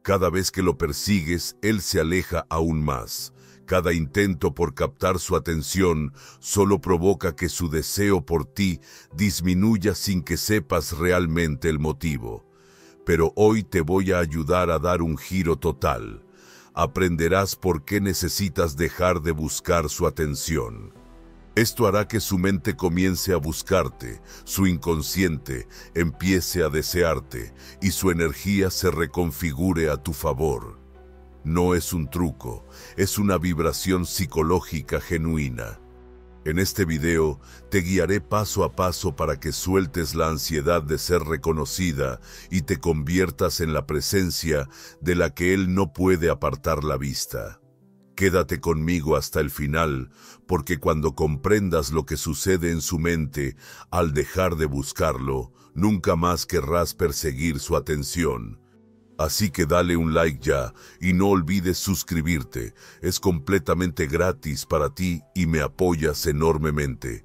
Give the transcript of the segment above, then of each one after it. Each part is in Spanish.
Cada vez que lo persigues, él se aleja aún más. Cada intento por captar su atención solo provoca que su deseo por ti disminuya sin que sepas realmente el motivo. Pero hoy te voy a ayudar a dar un giro total. Aprenderás por qué necesitas dejar de buscar su atención. Esto hará que su mente comience a buscarte, su inconsciente empiece a desearte y su energía se reconfigure a tu favor. No es un truco, es una vibración psicológica genuina. En este video te guiaré paso a paso para que sueltes la ansiedad de ser reconocida y te conviertas en la presencia de la que él no puede apartar la vista. Quédate conmigo hasta el final, porque cuando comprendas lo que sucede en su mente al dejar de buscarlo, nunca más querrás perseguir su atención. Así que dale un like ya y no olvides suscribirte. Es completamente gratis para ti y me apoyas enormemente.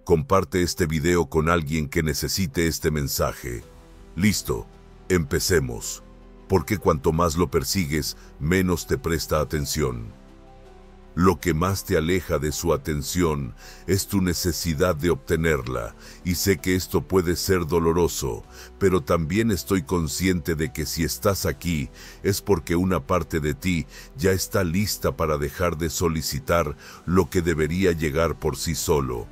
Comparte este video con alguien que necesite este mensaje. Listo, empecemos. Porque cuanto más lo persigues, menos te presta atención. Lo que más te aleja de su atención es tu necesidad de obtenerla, y sé que esto puede ser doloroso, pero también estoy consciente de que si estás aquí es porque una parte de ti ya está lista para dejar de solicitar lo que debería llegar por sí solo.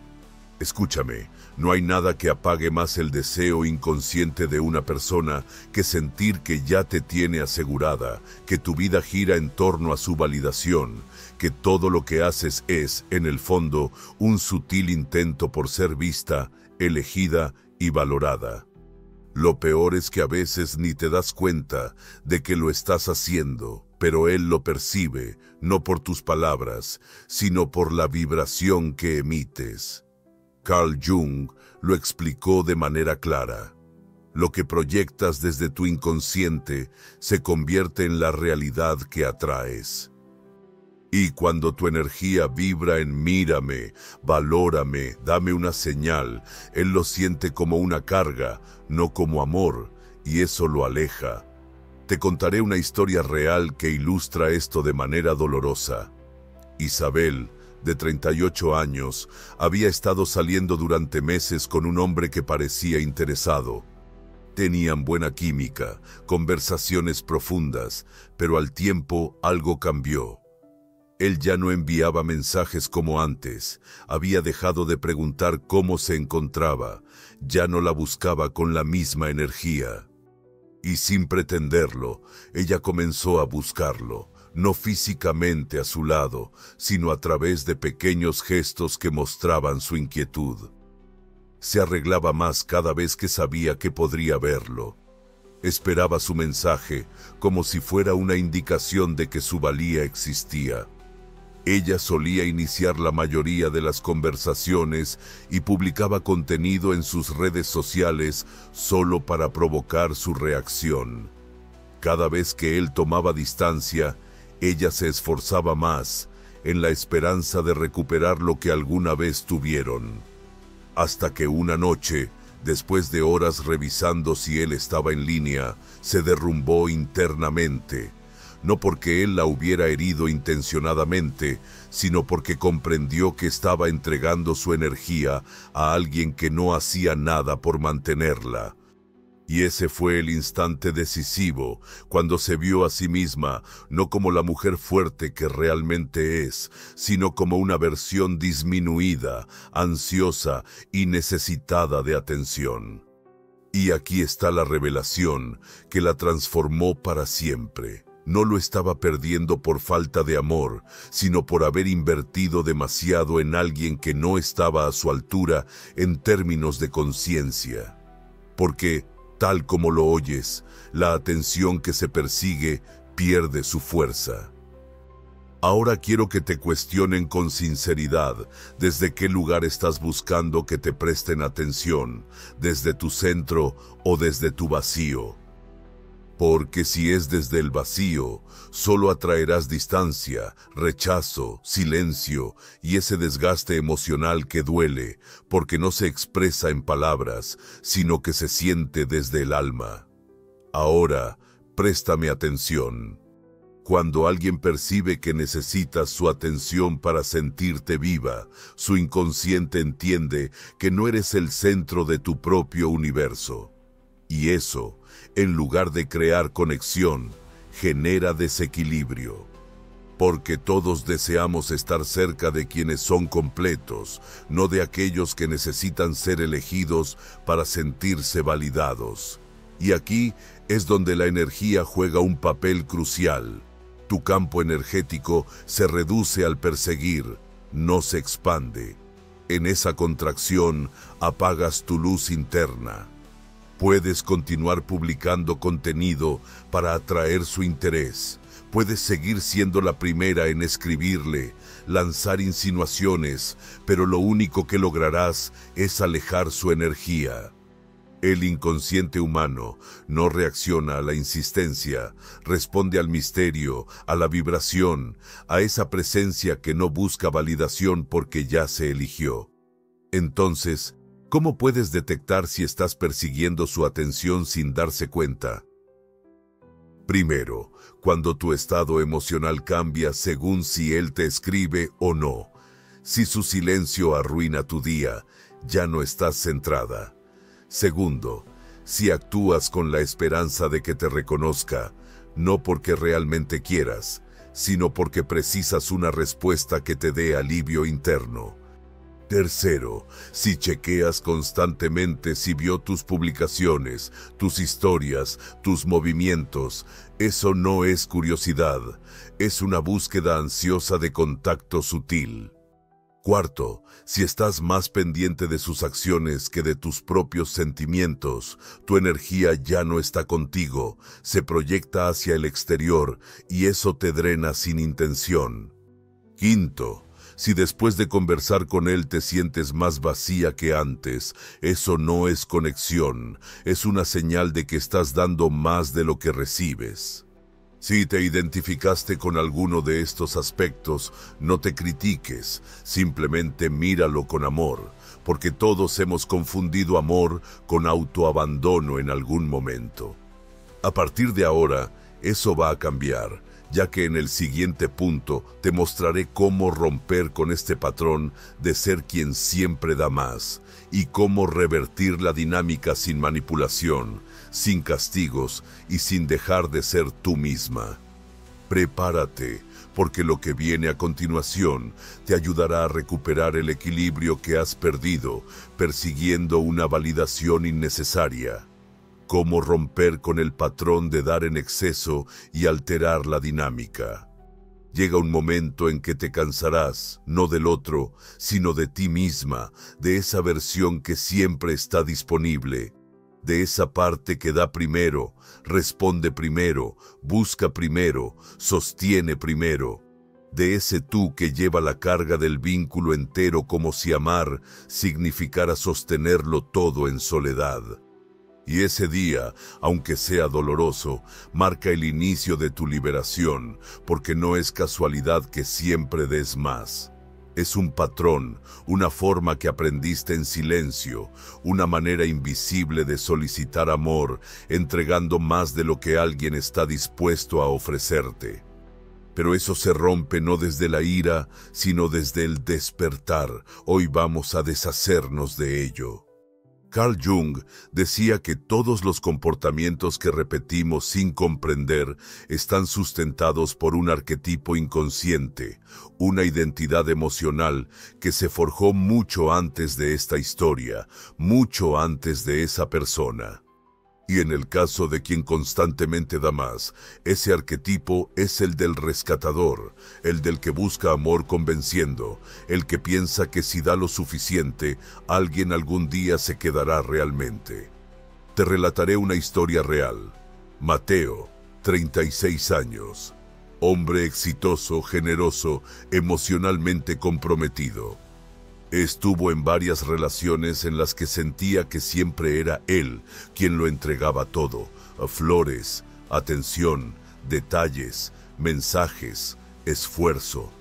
Escúchame, no hay nada que apague más el deseo inconsciente de una persona que sentir que ya te tiene asegurada, que tu vida gira en torno a su validación, que todo lo que haces es, en el fondo, un sutil intento por ser vista, elegida y valorada. Lo peor es que a veces ni te das cuenta de que lo estás haciendo, pero él lo percibe, no por tus palabras, sino por la vibración que emites. Carl Jung lo explicó de manera clara. Lo que proyectas desde tu inconsciente se convierte en la realidad que atraes. Y cuando tu energía vibra en mírame, valórame, dame una señal, él lo siente como una carga, no como amor, y eso lo aleja. Te contaré una historia real que ilustra esto de manera dolorosa. Isabel, de 38 años, había estado saliendo durante meses con un hombre que parecía interesado. Tenían buena química, conversaciones profundas, pero al tiempo algo cambió. Él ya no enviaba mensajes como antes, había dejado de preguntar cómo se encontraba, ya no la buscaba con la misma energía. Y sin pretenderlo, ella comenzó a buscarlo. No físicamente a su lado, sino a través de pequeños gestos que mostraban su inquietud. Se arreglaba más cada vez que sabía que podría verlo. Esperaba su mensaje como si fuera una indicación de que su valía existía. Ella solía iniciar la mayoría de las conversaciones y publicaba contenido en sus redes sociales solo para provocar su reacción. Cada vez que él tomaba distancia, ella se esforzaba más, en la esperanza de recuperar lo que alguna vez tuvieron. Hasta que una noche, después de horas revisando si él estaba en línea, se derrumbó internamente. No porque él la hubiera herido intencionadamente, sino porque comprendió que estaba entregando su energía a alguien que no hacía nada por mantenerla. Y ese fue el instante decisivo, cuando se vio a sí misma, no como la mujer fuerte que realmente es, sino como una versión disminuida, ansiosa y necesitada de atención. Y aquí está la revelación que la transformó para siempre. No lo estaba perdiendo por falta de amor, sino por haber invertido demasiado en alguien que no estaba a su altura en términos de conciencia. Porque, tal como lo oyes, la atención que se persigue pierde su fuerza. Ahora quiero que te cuestionen con sinceridad desde qué lugar estás buscando que te presten atención, desde tu centro o desde tu vacío. Porque si es desde el vacío, solo atraerás distancia, rechazo, silencio y ese desgaste emocional que duele, porque no se expresa en palabras, sino que se siente desde el alma. Ahora, Préstame atención. Cuando alguien percibe que necesitas su atención para sentirte viva, su inconsciente entiende que no eres el centro de tu propio universo. Y eso, en lugar de crear conexión, genera desequilibrio. Porque todos deseamos estar cerca de quienes son completos, no de aquellos que necesitan ser elegidos para sentirse validados. Y aquí es donde la energía juega un papel crucial. Tu campo energético se reduce al perseguir, no se expande. En esa contracción apagas tu luz interna. Puedes continuar publicando contenido para atraer su interés. Puedes seguir siendo la primera en escribirle, lanzar insinuaciones, pero lo único que lograrás es alejar su energía. El inconsciente humano no reacciona a la insistencia, responde al misterio, a la vibración, a esa presencia que no busca validación porque ya se eligió. Entonces, ¿cómo puedes detectar si estás persiguiendo su atención sin darse cuenta? Primero, cuando tu estado emocional cambia según si él te escribe o no. Si su silencio arruina tu día, ya no estás centrada. Segundo, si actúas con la esperanza de que te reconozca, no porque realmente quieras, sino porque precisas una respuesta que te dé alivio interno. Tercero, si chequeas constantemente si vio tus publicaciones, tus historias, tus movimientos, eso no es curiosidad, es una búsqueda ansiosa de contacto sutil. Cuarto, si estás más pendiente de sus acciones que de tus propios sentimientos, tu energía ya no está contigo, se proyecta hacia el exterior y eso te drena sin intención. Quinto, si después de conversar con él te sientes más vacía que antes, eso no es conexión, es una señal de que estás dando más de lo que recibes. Si te identificaste con alguno de estos aspectos, no te critiques, simplemente míralo con amor, porque todos hemos confundido amor con autoabandono en algún momento. A partir de ahora, eso va a cambiar, ya que en el siguiente punto te mostraré cómo romper con este patrón de ser quien siempre da más, y cómo revertir la dinámica sin manipulación, sin castigos y sin dejar de ser tú misma. Prepárate, porque lo que viene a continuación te ayudará a recuperar el equilibrio que has perdido persiguiendo una validación innecesaria. Cómo romper con el patrón de dar en exceso y alterar la dinámica. Llega un momento en que te cansarás, no del otro, sino de ti misma, de esa versión que siempre está disponible, de esa parte que da primero, responde primero, busca primero, sostiene primero, de ese tú que lleva la carga del vínculo entero como si amar significara sostenerlo todo en soledad. Y ese día, aunque sea doloroso, marca el inicio de tu liberación, porque no es casualidad que siempre des más. Es un patrón, una forma que aprendiste en silencio, una manera invisible de solicitar amor, entregando más de lo que alguien está dispuesto a ofrecerte. Pero eso se rompe no desde la ira, sino desde el despertar. Hoy vamos a deshacernos de ello. Carl Jung decía que todos los comportamientos que repetimos sin comprender están sustentados por un arquetipo inconsciente, una identidad emocional que se forjó mucho antes de esta historia, mucho antes de esa persona. Y en el caso de quien constantemente da más, ese arquetipo es el del rescatador, el del que busca amor convenciendo, el que piensa que si da lo suficiente, alguien algún día se quedará realmente. Te relataré una historia real. Mateo, 36 años. Hombre exitoso, generoso, emocionalmente comprometido. Estuvo en varias relaciones en las que sentía que siempre era él quien lo entregaba todo, flores, atención, detalles, mensajes, esfuerzo.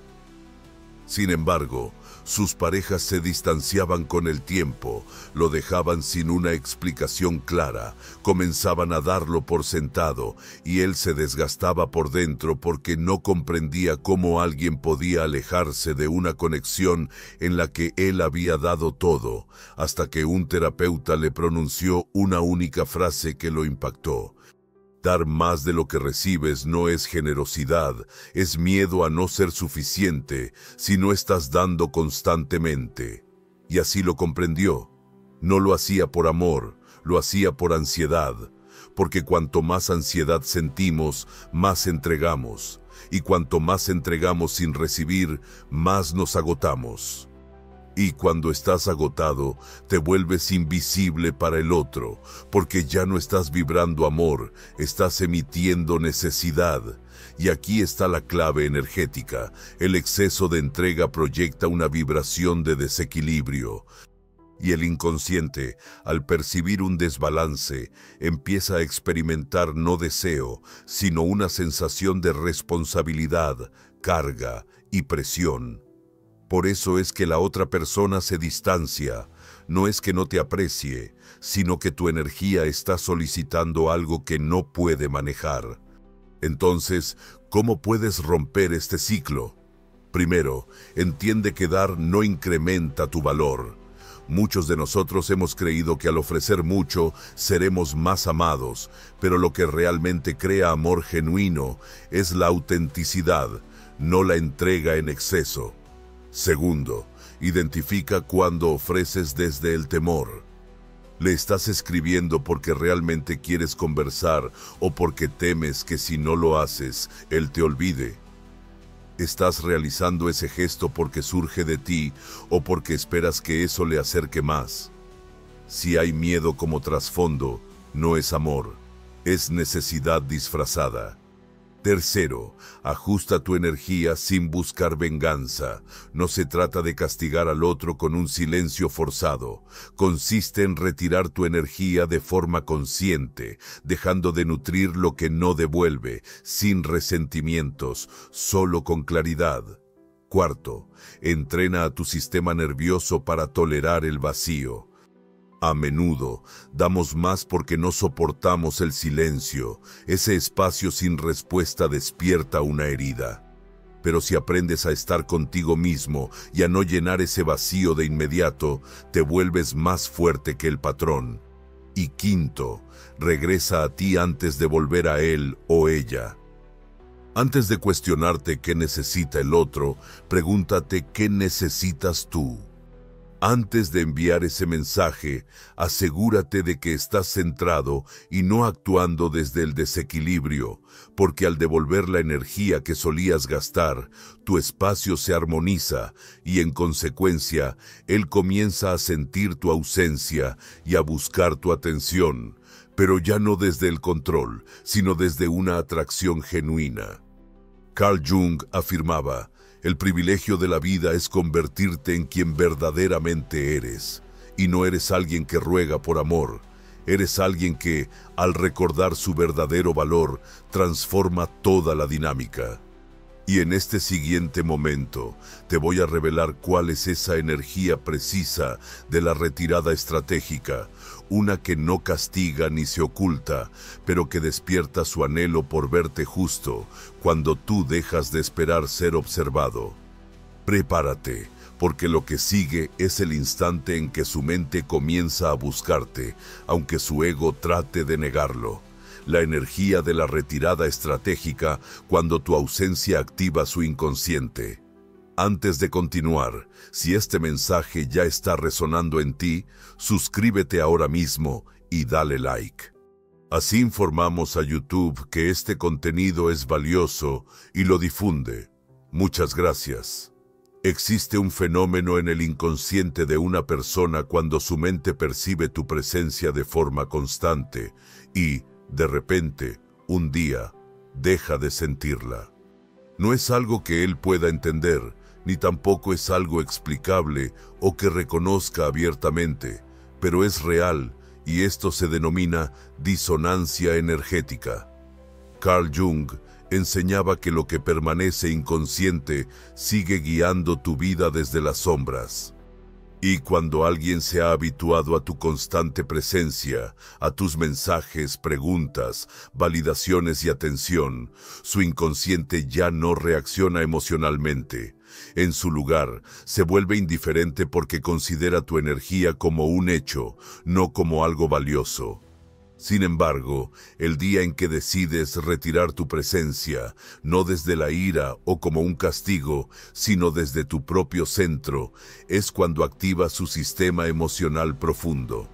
Sin embargo, Sus parejas se distanciaban con el tiempo, lo dejaban sin una explicación clara, comenzaban a darlo por sentado y él se desgastaba por dentro porque no comprendía cómo alguien podía alejarse de una conexión en la que él había dado todo, hasta que un terapeuta le pronunció una única frase que lo impactó. Dar más de lo que recibes no es generosidad, es miedo a no ser suficiente si no estás dando constantemente. Y así lo comprendió. No lo hacía por amor, lo hacía por ansiedad, porque cuanto más ansiedad sentimos, más entregamos, y cuanto más entregamos sin recibir, más nos agotamos. Y cuando estás agotado, te vuelves invisible para el otro, porque ya no estás vibrando amor, estás emitiendo necesidad. Y aquí está la clave energética. El exceso de entrega proyecta una vibración de desequilibrio. Y el inconsciente, al percibir un desbalance, empieza a experimentar no deseo, sino una sensación de responsabilidad, carga y presión. Por eso es que la otra persona se distancia. No es que no te aprecie, sino que tu energía está solicitando algo que no puede manejar. Entonces, ¿cómo puedes romper este ciclo? Primero, entiende que dar no incrementa tu valor. Muchos de nosotros hemos creído que al ofrecer mucho seremos más amados, pero lo que realmente crea amor genuino es la autenticidad, no la entrega en exceso. Segundo, identifica cuando ofreces desde el temor. ¿Le estás escribiendo porque realmente quieres conversar o porque temes que si no lo haces, él te olvide? ¿Estás realizando ese gesto porque surge de ti o porque esperas que eso le acerque más? Si hay miedo como trasfondo, no es amor, es necesidad disfrazada. Tercero, ajusta tu energía sin buscar venganza. No se trata de castigar al otro con un silencio forzado. Consiste en retirar tu energía de forma consciente, dejando de nutrir lo que no devuelve, sin resentimientos, solo con claridad. Cuarto, entrena a tu sistema nervioso para tolerar el vacío. A menudo damos más porque no soportamos el silencio. Ese espacio sin respuesta despierta una herida. Pero si aprendes a estar contigo mismo y a no llenar ese vacío de inmediato, te vuelves más fuerte que el patrón. Y quinto, regresa a ti antes de volver a él o ella. Antes de cuestionarte qué necesita el otro, pregúntate qué necesitas tú. Antes de enviar ese mensaje, asegúrate de que estás centrado y no actuando desde el desequilibrio, porque al devolver la energía que solías gastar, tu espacio se armoniza y en consecuencia, él comienza a sentir tu ausencia y a buscar tu atención, pero ya no desde el control, sino desde una atracción genuina. Carl Jung afirmaba: el privilegio de la vida es convertirte en quien verdaderamente eres, y no eres alguien que ruega por amor, eres alguien que, al recordar su verdadero valor, transforma toda la dinámica. Y en este siguiente momento, te voy a revelar cuál es esa energía precisa de la retirada estratégica, una que no castiga ni se oculta, pero que despierta su anhelo por verte justo cuando tú dejas de esperar ser observado. Prepárate, porque lo que sigue es el instante en que su mente comienza a buscarte, aunque su ego trate de negarlo. La energía de la retirada estratégica cuando tu ausencia activa su inconsciente. Antes de continuar, si este mensaje ya está resonando en ti, suscríbete ahora mismo y dale like. Así informamos a YouTube que este contenido es valioso y lo difunde. Muchas gracias. Existe un fenómeno en el inconsciente de una persona cuando su mente percibe tu presencia de forma constante y, de repente, un día, deja de sentirla. No es algo que él pueda entender, ni tampoco es algo explicable o que reconozca abiertamente, pero es real y esto se denomina disonancia energética. Carl Jung Enseñaba que lo que permanece inconsciente sigue guiando tu vida desde las sombras. Y cuando alguien se ha habituado a tu constante presencia, a tus mensajes, preguntas, validaciones y atención, su inconsciente ya no reacciona emocionalmente. En su lugar, se vuelve indiferente porque considera tu energía como un hecho, no como algo valioso. Sin embargo, el día en que decides retirar tu presencia, no desde la ira o como un castigo, sino desde tu propio centro, es cuando activa su sistema emocional profundo.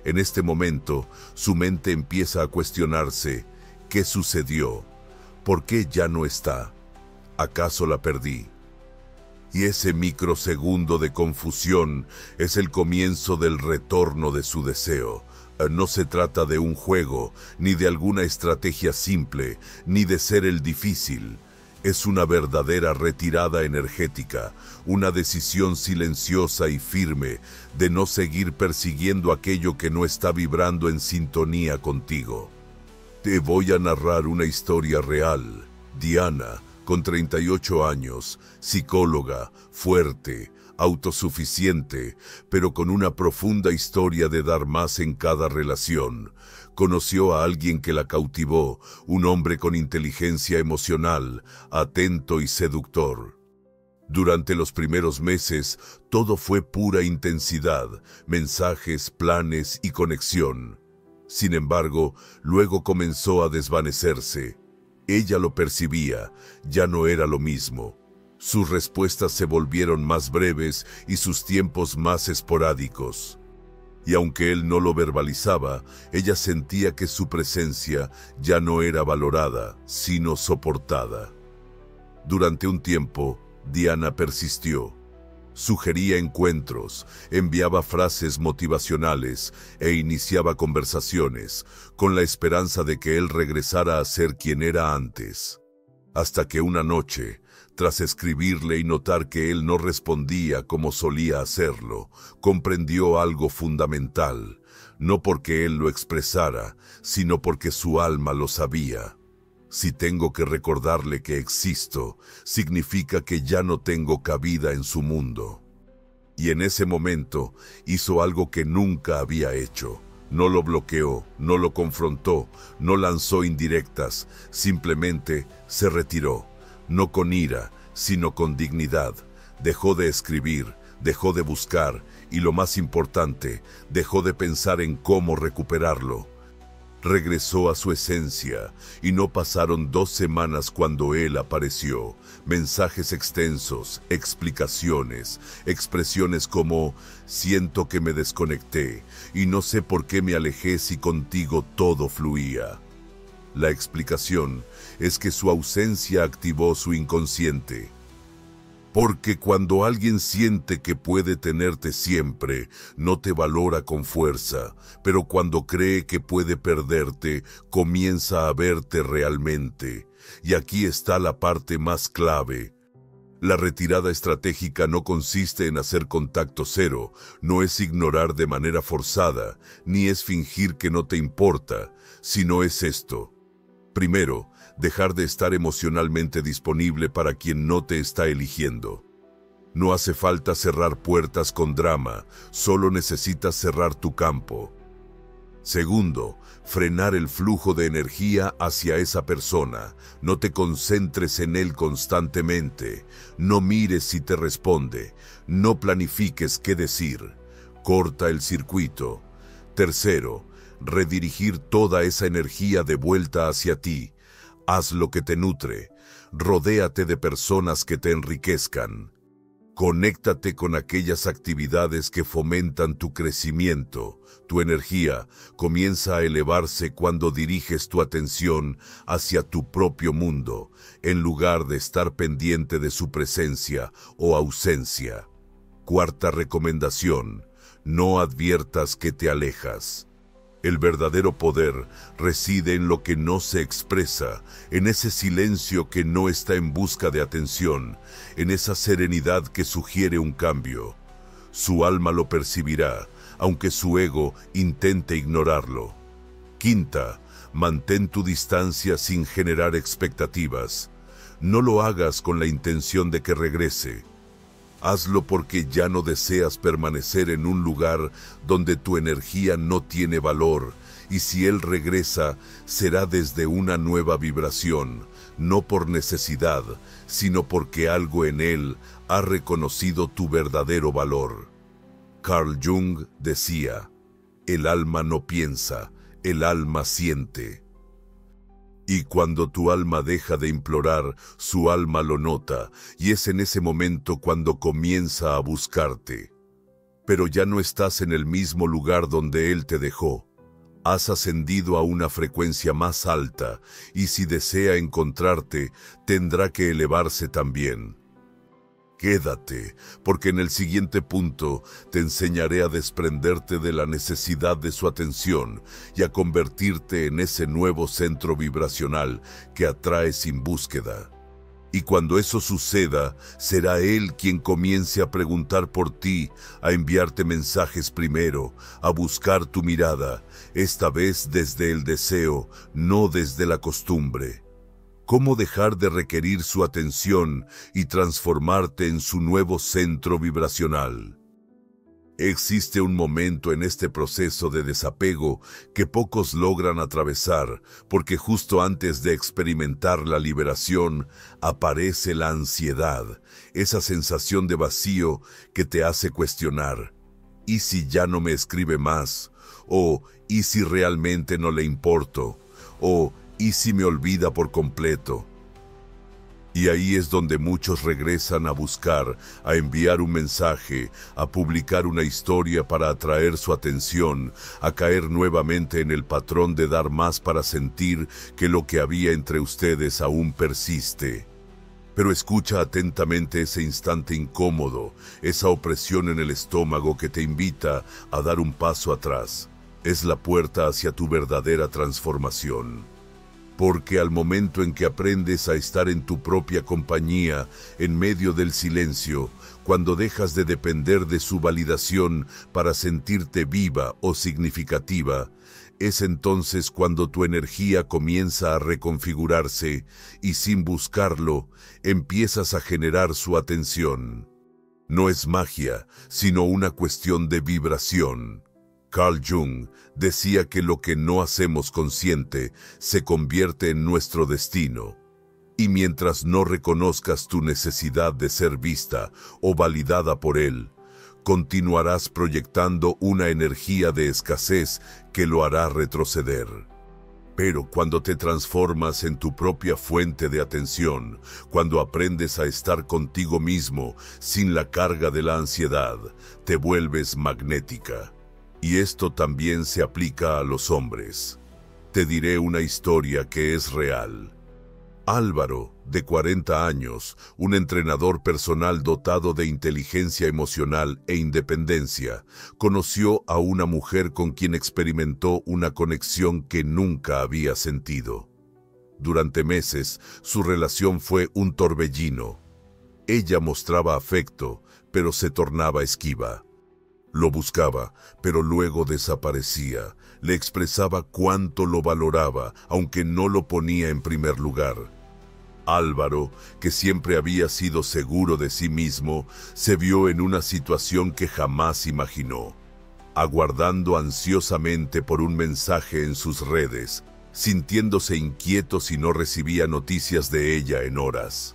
En este momento, su mente empieza a cuestionarse: ¿qué sucedió? ¿Por qué ya no está? ¿Acaso la perdí? Y ese microsegundo de confusión es el comienzo del retorno de su deseo. No se trata de un juego, ni de alguna estrategia simple, ni de ser el difícil. Es una verdadera retirada energética, una decisión silenciosa y firme de no seguir persiguiendo aquello que no está vibrando en sintonía contigo. Te voy a narrar una historia real. Diana, con 38 años, psicóloga, fuerte, autosuficiente, pero con una profunda historia de dar más en cada relación. Conoció a alguien que la cautivó, un hombre con inteligencia emocional, atento y seductor. Durante los primeros meses, todo fue pura intensidad, mensajes, planes y conexión. Sin embargo, luego comenzó a desvanecerse. Ella lo percibía, ya no era lo mismo. Sus respuestas se volvieron más breves y sus tiempos más esporádicos. Y aunque él no lo verbalizaba, ella sentía que su presencia ya no era valorada, sino soportada. Durante un tiempo, Diana persistió. Sugería encuentros, enviaba frases motivacionales e iniciaba conversaciones, con la esperanza de que él regresara a ser quien era antes. Hasta que una noche, tras escribirle y notar que él no respondía como solía hacerlo, comprendió algo fundamental, no porque él lo expresara, sino porque su alma lo sabía. Si tengo que recordarle que existo, significa que ya no tengo cabida en su mundo. Y en ese momento hizo algo que nunca había hecho. No lo bloqueó, no lo confrontó, no lanzó indirectas, simplemente se retiró. No con ira, sino con dignidad. Dejó de escribir, dejó de buscar y, lo más importante, dejó de pensar en cómo recuperarlo. Regresó a su esencia y no pasaron 2 semanas cuando él apareció. Mensajes extensos, explicaciones, expresiones como: siento que me desconecté y no sé por qué me alejé si contigo todo fluía. La explicación es que su ausencia activó su inconsciente. Porque cuando alguien siente que puede tenerte siempre, no te valora con fuerza, pero cuando cree que puede perderte, comienza a verte realmente. Y aquí está la parte más clave. La retirada estratégica no consiste en hacer contacto cero, no es ignorar de manera forzada, ni es fingir que no te importa, sino es esto. Primero, dejar de estar emocionalmente disponible para quien no te está eligiendo. No hace falta cerrar puertas con drama, solo necesitas cerrar tu campo. Segundo, frenar el flujo de energía hacia esa persona. No te concentres en él constantemente. No mires si te responde. No planifiques qué decir. Corta el circuito. Tercero, redirigir toda esa energía de vuelta hacia ti. Haz lo que te nutre. Rodéate de personas que te enriquezcan. Conéctate con aquellas actividades que fomentan tu crecimiento. Tu energía comienza a elevarse cuando diriges tu atención hacia tu propio mundo, en lugar de estar pendiente de su presencia o ausencia. Cuarta recomendación: no adviertas que te alejas. El verdadero poder reside en lo que no se expresa, en ese silencio que no está en busca de atención, en esa serenidad que sugiere un cambio. Su alma lo percibirá, aunque su ego intente ignorarlo. Quinta, Mantén tu distancia sin generar expectativas. No lo hagas con la intención de que regrese. Hazlo porque ya no deseas permanecer en un lugar donde tu energía no tiene valor, y si él regresa, será desde una nueva vibración, no por necesidad, sino porque algo en él ha reconocido tu verdadero valor. Carl Jung decía, el alma no piensa, el alma siente. Y cuando tu alma deja de implorar, su alma lo nota, y es en ese momento cuando comienza a buscarte. Pero ya no estás en el mismo lugar donde él te dejó. Has ascendido a una frecuencia más alta, y si desea encontrarte, tendrá que elevarse también. Quédate, porque en el siguiente punto te enseñaré a desprenderte de la necesidad de su atención y a convertirte en ese nuevo centro vibracional que atrae sin búsqueda. Y cuando eso suceda, será él quien comience a preguntar por ti, a enviarte mensajes primero, a buscar tu mirada, esta vez desde el deseo, no desde la costumbre. ¿Cómo dejar de requerir su atención y transformarte en su nuevo centro vibracional? Existe un momento en este proceso de desapego que pocos logran atravesar, porque justo antes de experimentar la liberación aparece la ansiedad, esa sensación de vacío que te hace cuestionar: ¿y si ya no me escribe más? ¿O y si realmente no le importo? ¿O y si me olvida por completo? Y ahí es donde muchos regresan a buscar, a enviar un mensaje, a publicar una historia para atraer su atención, a caer nuevamente en el patrón de dar más para sentir que lo que había entre ustedes aún persiste. Pero escucha atentamente ese instante incómodo, esa opresión en el estómago que te invita a dar un paso atrás. Es la puerta hacia tu verdadera transformación. Porque al momento en que aprendes a estar en tu propia compañía, en medio del silencio, cuando dejas de depender de su validación para sentirte viva o significativa, es entonces cuando tu energía comienza a reconfigurarse y sin buscarlo, empiezas a generar su atención. No es magia, sino una cuestión de vibración. Carl Jung decía que lo que no hacemos consciente se convierte en nuestro destino. Y mientras no reconozcas tu necesidad de ser vista o validada por él, continuarás proyectando una energía de escasez que lo hará retroceder. Pero cuando te transformas en tu propia fuente de atención, cuando aprendes a estar contigo mismo sin la carga de la ansiedad, te vuelves magnética. Y esto también se aplica a los hombres. Te diré una historia que es real. Álvaro, de 40 años, un entrenador personal dotado de inteligencia emocional e independencia, conoció a una mujer con quien experimentó una conexión que nunca había sentido. Durante meses, su relación fue un torbellino. Ella mostraba afecto, pero se tornaba esquiva. Lo buscaba, pero luego desaparecía. Le expresaba cuánto lo valoraba, aunque no lo ponía en primer lugar. Álvaro, que siempre había sido seguro de sí mismo, se vio en una situación que jamás imaginó, aguardando ansiosamente por un mensaje en sus redes, sintiéndose inquieto si no recibía noticias de ella en horas.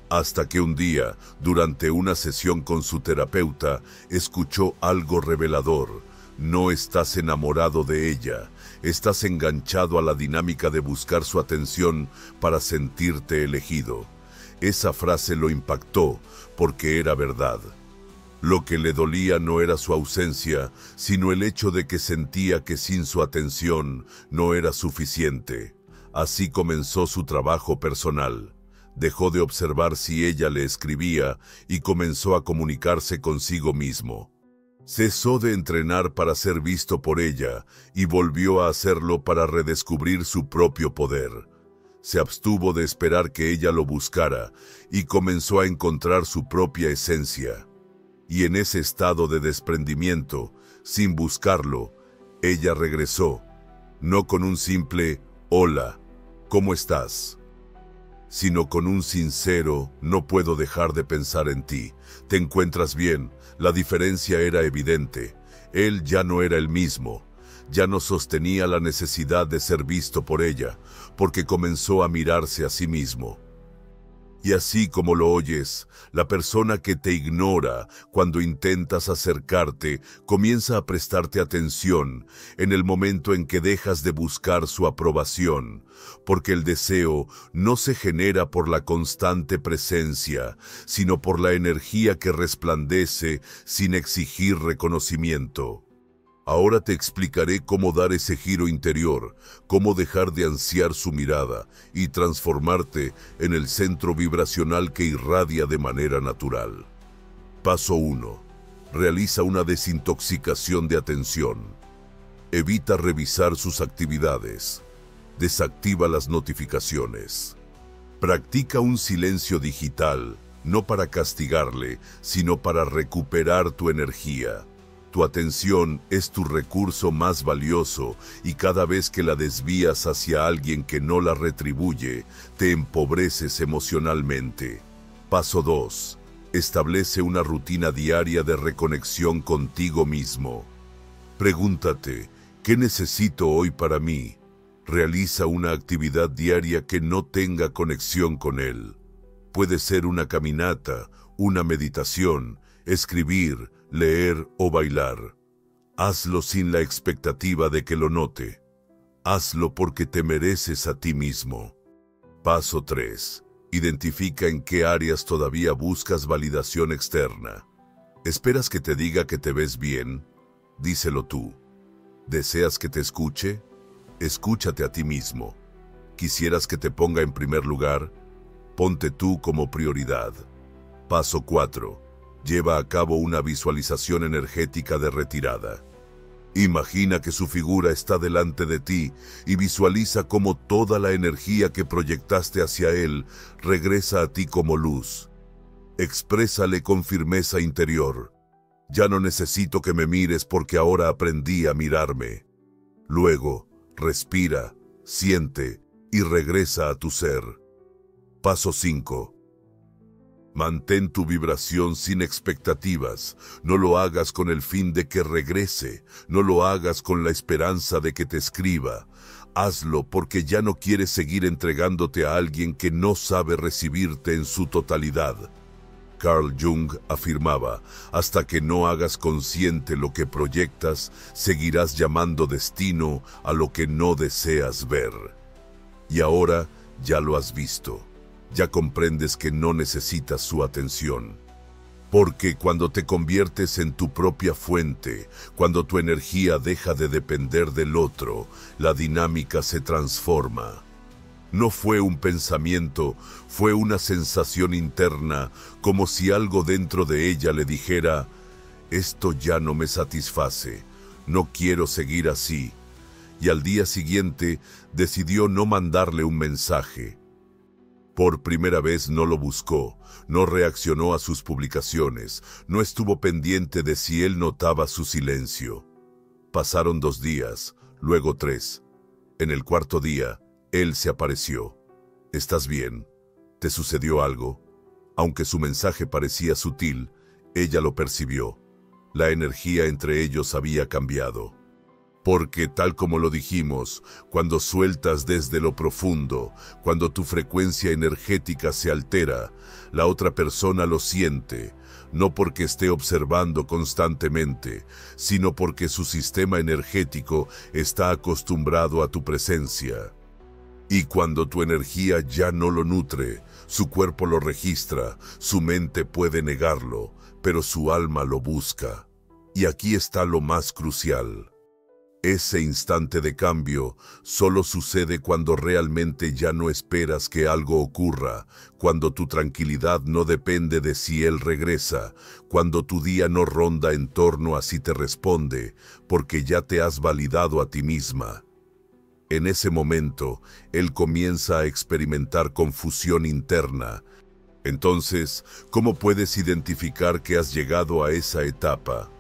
Hasta que un día, durante una sesión con su terapeuta, escuchó algo revelador. No estás enamorado de ella, estás enganchado a la dinámica de buscar su atención para sentirte elegido. Esa frase lo impactó porque era verdad. Lo que le dolía no era su ausencia, sino el hecho de que sentía que sin su atención no era suficiente. Así comenzó su trabajo personal. Dejó de observar si ella le escribía y comenzó a comunicarse consigo mismo. Cesó de entrenar para ser visto por ella y volvió a hacerlo para redescubrir su propio poder. Se abstuvo de esperar que ella lo buscara y comenzó a encontrar su propia esencia. Y en ese estado de desprendimiento, sin buscarlo, ella regresó. no con un simple «Hola, ¿cómo estás?», sino con un sincero «No puedo dejar de pensar en ti, ¿te encuentras bien?». La diferencia era evidente. Él ya no era el mismo. Ya no sostenía la necesidad de ser visto por ella, porque comenzó a mirarse a sí mismo. Y así como lo oyes, la persona que te ignora cuando intentas acercarte comienza a prestarte atención en el momento en que dejas de buscar su aprobación, porque el deseo no se genera por la constante presencia, sino por la energía que resplandece sin exigir reconocimiento. Ahora te explicaré cómo dar ese giro interior, cómo dejar de ansiar su mirada y transformarte en el centro vibracional que irradia de manera natural. Paso 1. Realiza una desintoxicación de atención. Evita revisar sus actividades. Desactiva las notificaciones. Practica un silencio digital, no para castigarle, sino para recuperar tu energía. Tu atención es tu recurso más valioso y cada vez que la desvías hacia alguien que no la retribuye, te empobreces emocionalmente. Paso 2. Establece una rutina diaria de reconexión contigo mismo. Pregúntate, ¿qué necesito hoy para mí? Realiza una actividad diaria que no tenga conexión con él. Puede ser una caminata, una meditación, escribir, leer o bailar. Hazlo sin la expectativa de que lo note. Hazlo porque te mereces a ti mismo. Paso 3. Identifica en qué áreas todavía buscas validación externa. ¿Esperas que te diga que te ves bien? Díselo tú. ¿Deseas que te escuche? Escúchate a ti mismo. ¿Quisieras que te ponga en primer lugar? Ponte tú como prioridad. Paso 4. Lleva a cabo una visualización energética de retirada. Imagina que su figura está delante de ti y visualiza cómo toda la energía que proyectaste hacia él regresa a ti como luz. Exprésale con firmeza interior: ya no necesito que me mires porque ahora aprendí a mirarme. Luego, respira, siente y regresa a tu ser. Paso 5. Mantén tu vibración sin expectativas. No lo hagas con el fin de que regrese. No lo hagas con la esperanza de que te escriba. Hazlo porque ya no quieres seguir entregándote a alguien que no sabe recibirte en su totalidad. Carl Jung afirmaba: hasta que no hagas consciente lo que proyectas, seguirás llamando destino a lo que no deseas ver. Y ahora ya lo has visto. Ya comprendes que no necesitas su atención. Porque cuando te conviertes en tu propia fuente, cuando tu energía deja de depender del otro, la dinámica se transforma. No fue un pensamiento, fue una sensación interna, como si algo dentro de ella le dijera: esto ya no me satisface, no quiero seguir así. Y al día siguiente decidió no mandarle un mensaje. Por primera vez no lo buscó, no reaccionó a sus publicaciones, no estuvo pendiente de si él notaba su silencio. Pasaron 2 días, luego 3. En el 4.º día, él se apareció. ¿Estás bien? ¿Te sucedió algo? Aunque su mensaje parecía sutil, ella lo percibió. La energía entre ellos había cambiado. Porque, tal como lo dijimos, cuando sueltas desde lo profundo, cuando tu frecuencia energética se altera, la otra persona lo siente, no porque esté observando constantemente, sino porque su sistema energético está acostumbrado a tu presencia. Y cuando tu energía ya no lo nutre, su cuerpo lo registra, su mente puede negarlo, pero su alma lo busca. Y aquí está lo más crucial. Ese instante de cambio solo sucede cuando realmente ya no esperas que algo ocurra, cuando tu tranquilidad no depende de si él regresa, cuando tu día no ronda en torno a si te responde, porque ya te has validado a ti misma. En ese momento, él comienza a experimentar confusión interna. Entonces, ¿cómo puedes identificar que has llegado a esa etapa?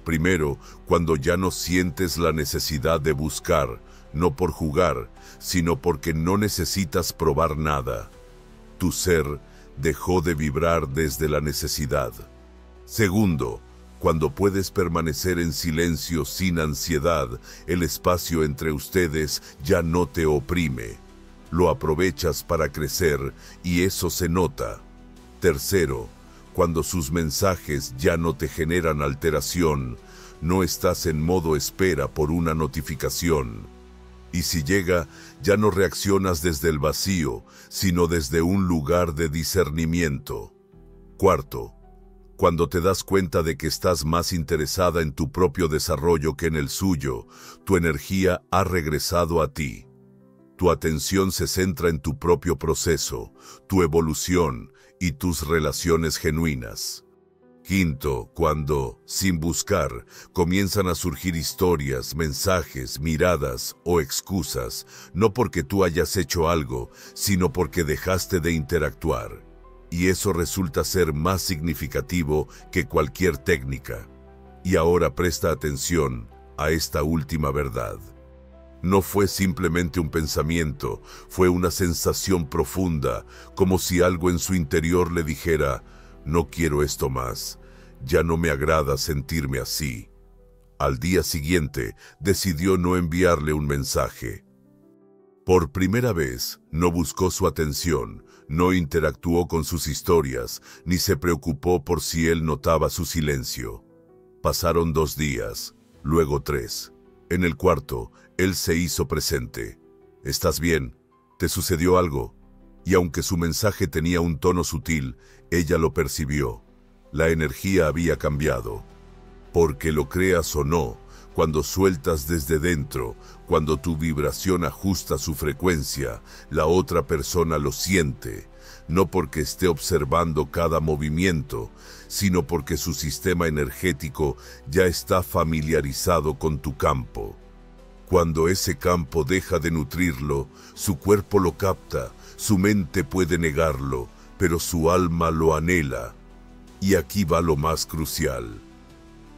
Primero, cuando ya no sientes la necesidad de buscar, no por jugar, sino porque no necesitas probar nada. Tu ser dejó de vibrar desde la necesidad. Segundo, cuando puedes permanecer en silencio sin ansiedad, el espacio entre ustedes ya no te oprime. Lo aprovechas para crecer y eso se nota. Tercero, cuando sus mensajes ya no te generan alteración, no estás en modo espera por una notificación. Y si llega, ya no reaccionas desde el vacío, sino desde un lugar de discernimiento. Cuarto, cuando te das cuenta de que estás más interesada en tu propio desarrollo que en el suyo, tu energía ha regresado a ti. Tu atención se centra en tu propio proceso, tu evolución y tus relaciones genuinas. Quinto, cuando, sin buscar, comienzan a surgir historias, mensajes, miradas o excusas, no porque tú hayas hecho algo, sino porque dejaste de interactuar. Y eso resulta ser más significativo que cualquier técnica. Y ahora presta atención a esta última verdad. No fue simplemente un pensamiento, fue una sensación profunda, como si algo en su interior le dijera: no quiero esto más, ya no me agrada sentirme así. Al día siguiente, decidió no enviarle un mensaje. Por primera vez, no buscó su atención, no interactuó con sus historias, ni se preocupó por si él notaba su silencio. Pasaron 2 días, luego 3. En el cuarto, él se hizo presente. ¿Estás bien? ¿Te sucedió algo? Y aunque su mensaje tenía un tono sutil, ella lo percibió. La energía había cambiado. Porque lo creas o no, cuando sueltas desde dentro, cuando tu vibración ajusta su frecuencia, la otra persona lo siente, no porque esté observando cada movimiento, sino porque su sistema energético ya está familiarizado con tu campo. Cuando ese campo deja de nutrirlo, su cuerpo lo capta, su mente puede negarlo, pero su alma lo anhela. Y aquí va lo más crucial.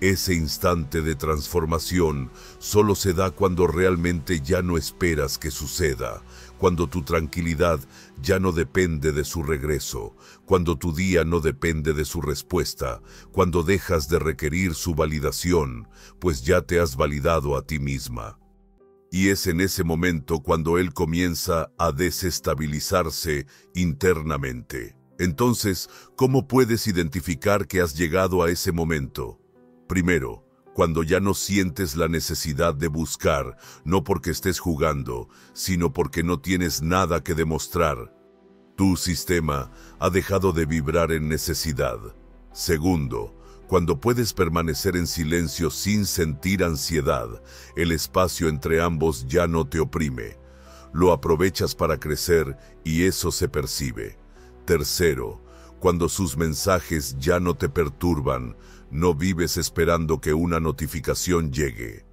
Ese instante de transformación solo se da cuando realmente ya no esperas que suceda, cuando tu tranquilidad ya no depende de su regreso, cuando tu día no depende de su respuesta, cuando dejas de requerir su validación, pues ya te has validado a ti misma. Y es en ese momento cuando él comienza a desestabilizarse internamente. Entonces, ¿cómo puedes identificar que has llegado a ese momento? Primero, cuando ya no sientes la necesidad de buscar, no porque estés jugando, sino porque no tienes nada que demostrar. Tu sistema ha dejado de vibrar en necesidad. Segundo, cuando puedes permanecer en silencio sin sentir ansiedad, el espacio entre ambos ya no te oprime. Lo aprovechas para crecer y eso se percibe. Tercero, cuando sus mensajes ya no te perturban, no vives esperando que una notificación llegue.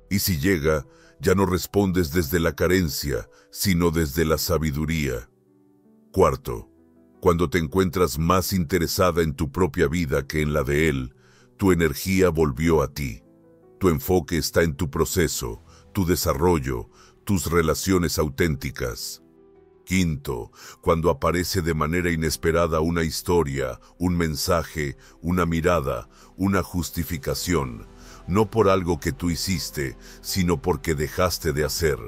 Y si llega, ya no respondes desde la carencia, sino desde la sabiduría. Cuarto, cuando te encuentras más interesada en tu propia vida que en la de él, tu energía volvió a ti. Tu enfoque está en tu proceso, tu desarrollo, tus relaciones auténticas. Quinto, cuando aparece de manera inesperada una historia, un mensaje, una mirada, una justificación, no por algo que tú hiciste, sino porque dejaste de hacer.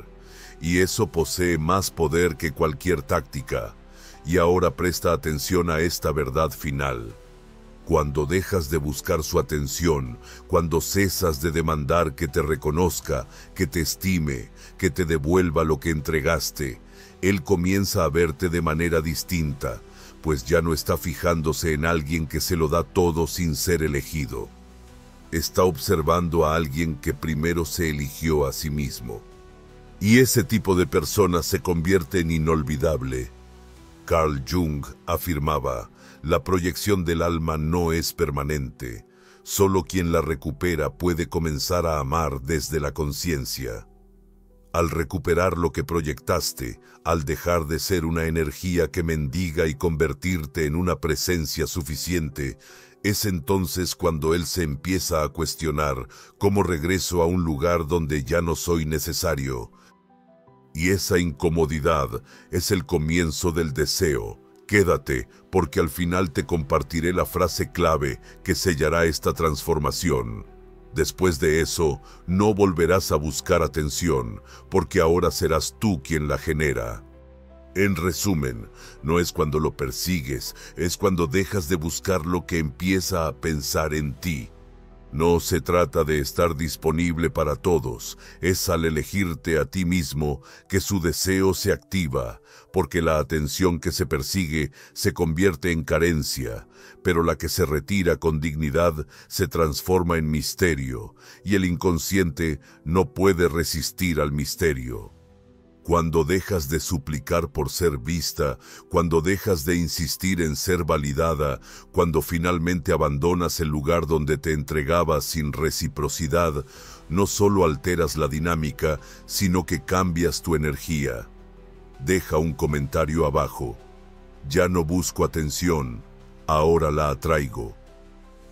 Y eso posee más poder que cualquier táctica. Y ahora presta atención a esta verdad final. Cuando dejas de buscar su atención, cuando cesas de demandar que te reconozca, que te estime, que te devuelva lo que entregaste, él comienza a verte de manera distinta, pues ya no está fijándose en alguien que se lo da todo sin ser elegido. Está observando a alguien que primero se eligió a sí mismo. Y ese tipo de persona se convierte en inolvidable. Carl Jung afirmaba: la proyección del alma no es permanente. Solo quien la recupera puede comenzar a amar desde la conciencia. Al recuperar lo que proyectaste, al dejar de ser una energía que mendiga y convertirte en una presencia suficiente, Es entonces cuando él se empieza a cuestionar cómo regreso a un lugar donde ya no soy necesario. Y esa incomodidad es el comienzo del deseo. Quédate, porque al final te compartiré la frase clave que sellará esta transformación. Después de eso, no volverás a buscar atención, porque ahora serás tú quien la genera. En resumen, no es cuando lo persigues, es cuando dejas de buscar lo que empieza a pensar en ti. No se trata de estar disponible para todos, es al elegirte a ti mismo que su deseo se activa, porque la atención que se persigue se convierte en carencia, pero la que se retira con dignidad se transforma en misterio, y el inconsciente no puede resistir al misterio. Cuando dejas de suplicar por ser vista, cuando dejas de insistir en ser validada, cuando finalmente abandonas el lugar donde te entregabas sin reciprocidad, no solo alteras la dinámica, sino que cambias tu energía. Deja un comentario abajo. Ya no busco atención, ahora la atraigo.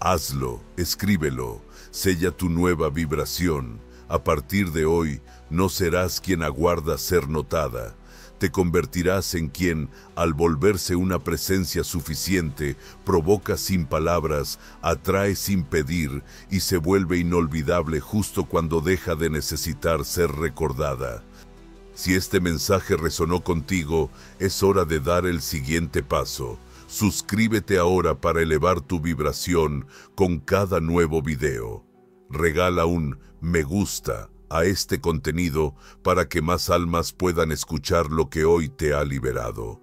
Hazlo, escríbelo, sella tu nueva vibración. A partir de hoy, no serás quien aguarda ser notada. Te convertirás en quien, al volverse una presencia suficiente, provoca sin palabras, atrae sin pedir y se vuelve inolvidable justo cuando deja de necesitar ser recordada. Si este mensaje resonó contigo, es hora de dar el siguiente paso. Suscríbete ahora para elevar tu vibración con cada nuevo video. Regala un me gusta a este contenido para que más almas puedan escuchar lo que hoy te ha liberado.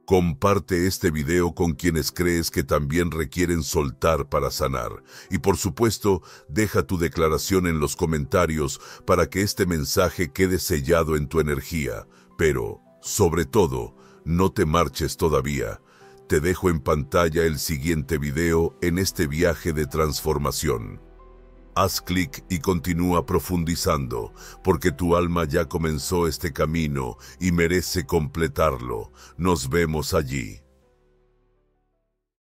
Comparte este video con quienes crees que también requieren soltar para sanar. Y por supuesto, deja tu declaración en los comentarios para que este mensaje quede sellado en tu energía. Pero, sobre todo, no te marches todavía. Te dejo en pantalla el siguiente video en este viaje de transformación. Haz clic y continúa profundizando, porque tu alma ya comenzó este camino y merece completarlo. Nos vemos allí.